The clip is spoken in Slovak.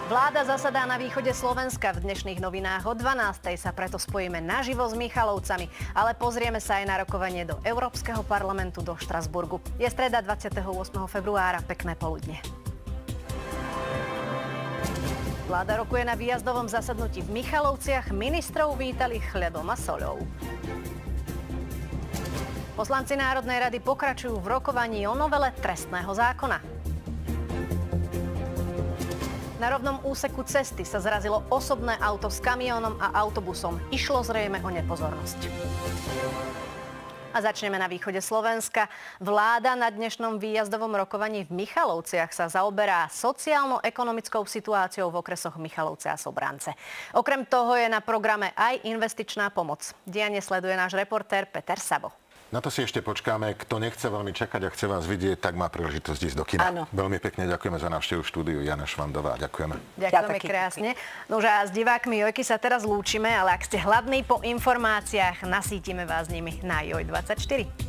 Vláda zasadá na východe Slovenska. V dnešných novinách o 12:00 sa preto spojíme naživo s Michalovcami, ale pozrieme sa aj na rokovanie do Európskeho parlamentu do Štrasburgu. Je streda 28. februára. Pekné poludne. Vláda rokuje na výjazdovom zasadnutí v Michalovciach. Ministrov vítali chliebom a soľou. Poslanci Národnej rady pokračujú v rokovaní o novele trestného zákona. Na rovnom úseku cesty sa zrazilo osobné auto s kamiónom a autobusom. Išlo zrejme o nepozornosť. A začneme na východe Slovenska. Vláda na dnešnom výjazdovom rokovaní v Michalovciach sa zaoberá sociálno-ekonomickou situáciou v okresoch Michalovce a Sobrance. Okrem toho je na programe aj investičná pomoc. Dianie sleduje náš reportér Peter Sabo. Na to si ešte počkáme. Kto nechce veľmi čakať a chce vás vidieť, tak má príležitosť ísť do kina. Áno. Veľmi pekne ďakujeme za návštevu v štúdiu. Jana Švandová, ďakujeme. Ďakujeme krásne. No a s divákmi Jojky sa teraz lúčime, ale ak ste hladní po informáciách, nasítime vás nimi na Joj24.